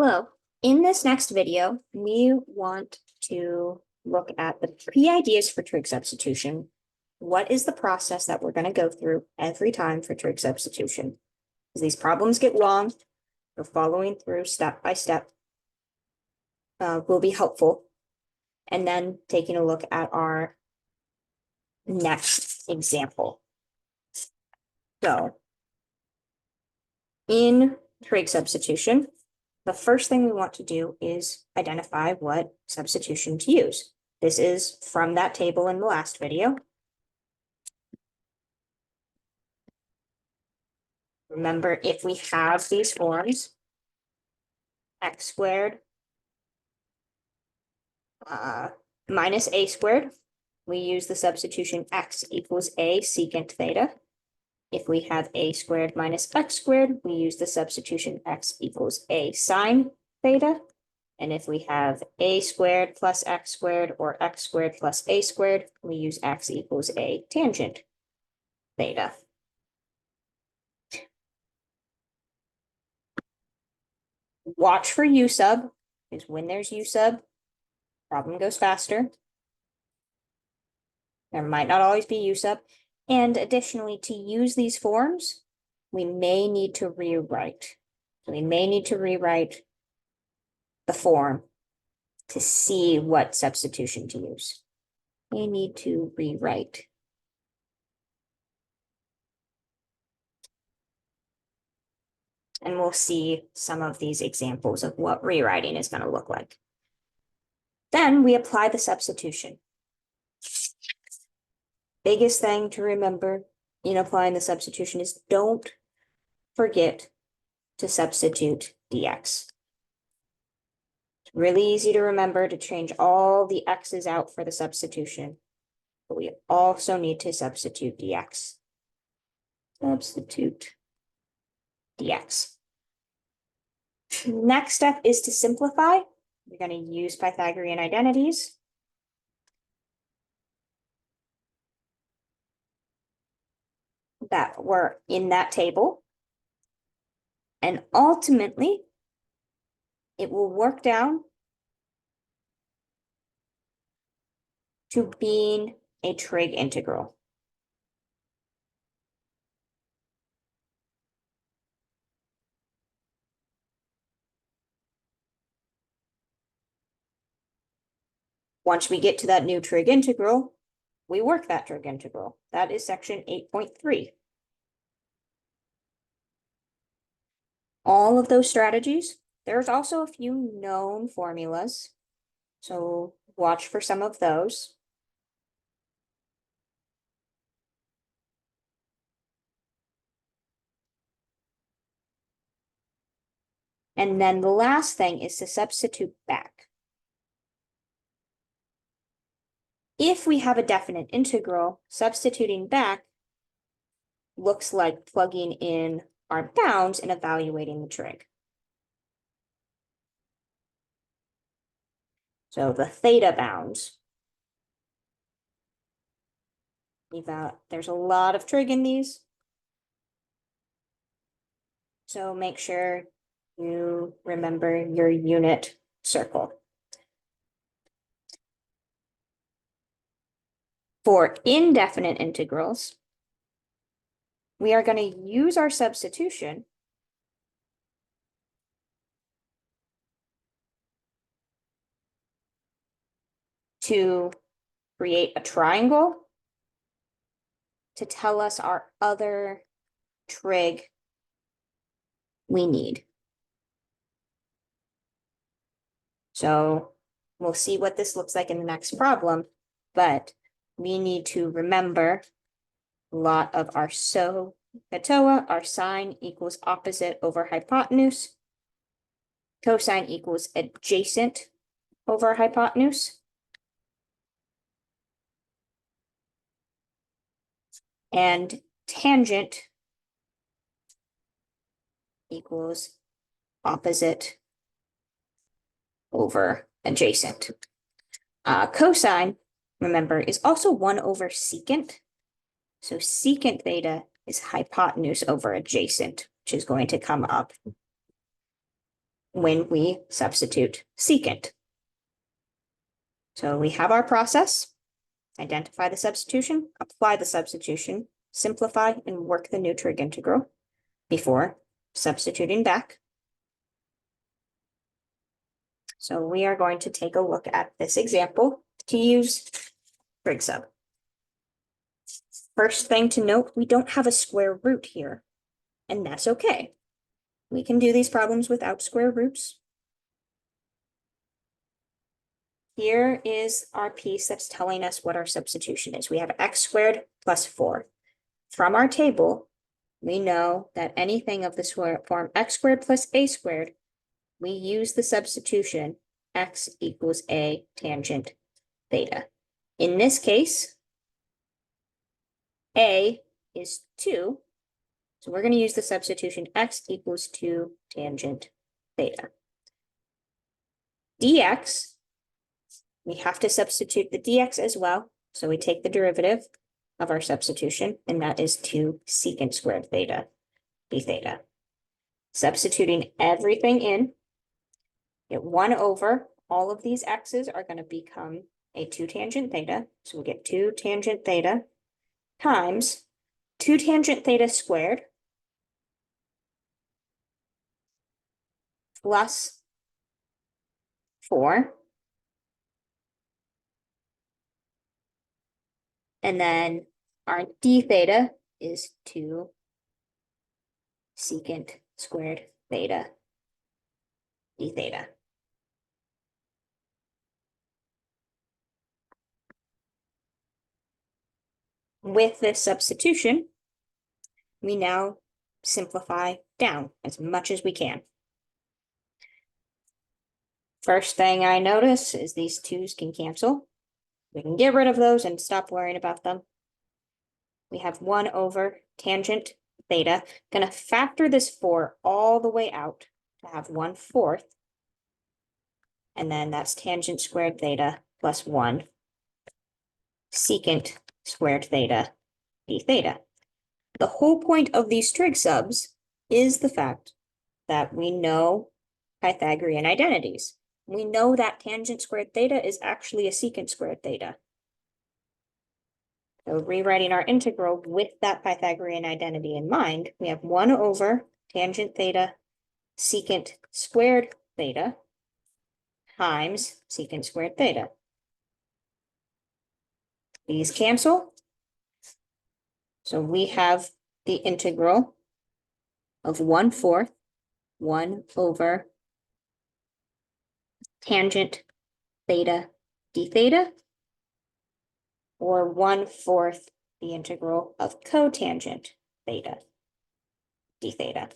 Hello. In this next video, we want to look at the key ideas for trig substitution. What is the process that we're going to go through every time for trig substitution? As these problems get long, so following through step by step will be helpful. And then taking a look at our next example. So in trig substitution, the first thing we want to do is identify what substitution to use. This is from that table in the last video. Remember, if we have these forms, x squared minus a squared, we use the substitution x equals a secant theta. If we have a squared minus x squared, we use the substitution x equals a sine theta. And if we have a squared plus x squared or x squared plus a squared, we use x equals a tangent theta. Watch for u sub, because when there's u sub, problem goes faster. There might not always be u sub. And additionally, to use these forms, we may need to rewrite. So we may need to rewrite the form to see what substitution to use. We need to rewrite. And we'll see some of these examples of what rewriting is going to look like. Then we apply the substitution. Biggest thing to remember in applying the substitution is don't forget to substitute dx. It's really easy to remember to change all the x's out for the substitution, but we also need to substitute dx. Substitute dx. Next step is to simplify. We're going to use Pythagorean identities. That were in that table. And ultimately, it will work down to being a trig integral. Once we get to that new trig integral, we work that trig integral. That is section 8.3. All of those strategies, there's also a few known formulas, so watch for some of those. And then the last thing is to substitute back. If we have a definite integral, substituting back looks like plugging in our bounds and evaluating the trig. So the theta bounds. There's a lot of trig in these. So make sure you remember your unit circle. For indefinite integrals, we are going to use our substitution to create a triangle to tell us our other trig we need. So we'll see what this looks like in the next problem, but we need to remember a lot of our SOHCAHTOA, our sine equals opposite over hypotenuse. Cosine equals adjacent over hypotenuse. And tangent equals opposite over adjacent. Cosine, remember, is also 1 over secant. So secant theta is hypotenuse over adjacent, which is going to come up when we substitute secant. So we have our process, identify the substitution, apply the substitution, simplify and work the new trig integral before substituting back. So we are going to take a look at this example to use trig sub. First thing to note, we don't have a square root here, and that's okay. We can do these problems without square roots. Here is our piece that's telling us what our substitution is. We have x squared plus 4. From our table, we know that anything of the form x squared plus a squared, we use the substitution x equals a tangent theta. In this case, a is 2, so we're going to use the substitution x equals 2 tangent theta. Dx, we have to substitute the dx as well, so we take the derivative of our substitution, and that is 2 secant squared theta d theta. Substituting everything in, get 1 over, all of these x's are going to become a 2 tangent theta, so we get 2 tangent theta times 2 tangent theta squared plus 4. And then our d theta is 2 secant squared theta d theta. With this substitution, we now simplify down as much as we can. First thing I notice is these 2's can cancel. We can get rid of those and stop worrying about them. We have 1 over tangent theta. Going to factor this 4 all the way out to have 1/4. And then that's tangent squared theta plus 1 secant squared theta d theta. The whole point of these trig subs is the fact that we know Pythagorean identities. We know that tangent squared theta is actually a secant squared theta. So rewriting our integral with that Pythagorean identity in mind, we have 1 over tangent theta secant squared theta times secant squared theta. These cancel. So we have the integral of 1/4, 1 over tangent theta d theta, or 1/4 the integral of cotangent theta d theta.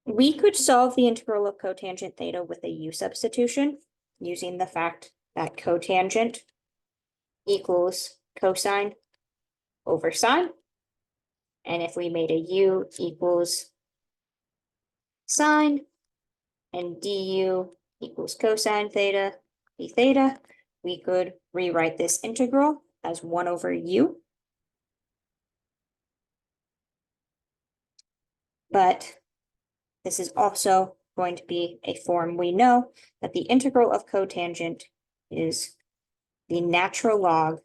We could solve the integral of cotangent theta with a u substitution using the fact that cotangent equals cosine over sine. And if we made a u equals sine and du equals cosine theta d theta, we could rewrite this integral as 1 over u. But this is also going to be a form we know that the integral of cotangent is the natural log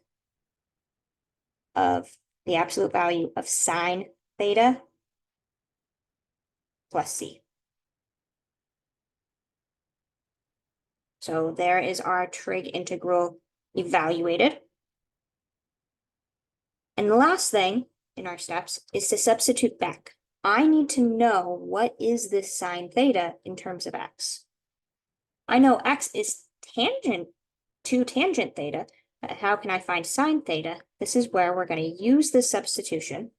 of the absolute value of sine theta plus c. So there is our trig integral evaluated. And the last thing in our steps is to substitute back. I need to know what is this sine theta in terms of x. I know x is tangent to tangent theta. How can I find sine theta? This is where we're going to use the substitution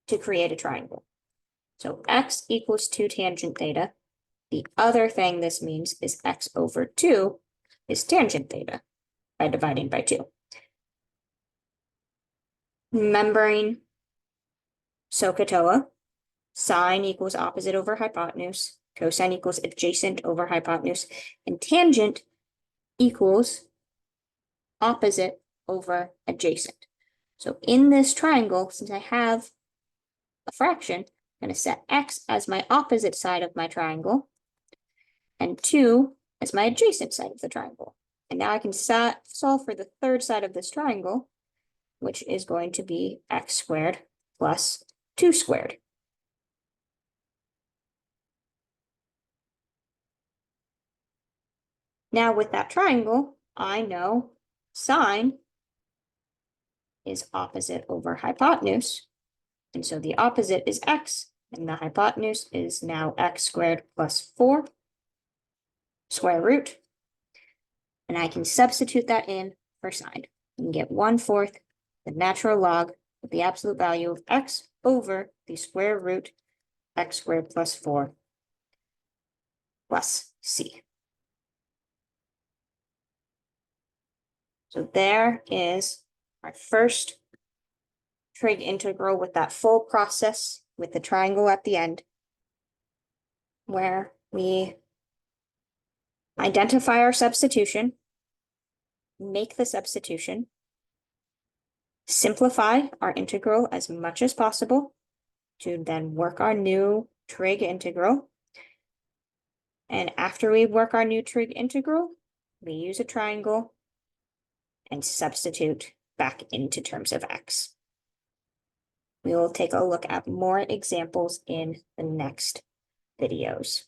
to create a triangle. So x equals 2 tangent theta. The other thing this means is x over 2 is tangent theta by dividing by 2. Remembering SOHCAHTOA, sine equals opposite over hypotenuse, cosine equals adjacent over hypotenuse, and tangent equals opposite over adjacent. So in this triangle, since I have a fraction, I'm going to set x as my opposite side of my triangle and 2 as my adjacent side of the triangle. And now I can solve for the third side of this triangle, which is going to be x squared plus 2 squared. Now with that triangle, I know sine is opposite over hypotenuse. And so the opposite is x, and the hypotenuse is now x squared plus 4 square root. And I can substitute that in for sine and get 1/4 the natural log of the absolute value of x over the square root x squared plus 4 plus c. So there is our first trig integral with that full process with the triangle at the end, where we identify our substitution, make the substitution, simplify our integral as much as possible to then work our new trig integral. And after we work our new trig integral, we use a triangle and substitute back into terms of x. We will take a look at more examples in the next videos.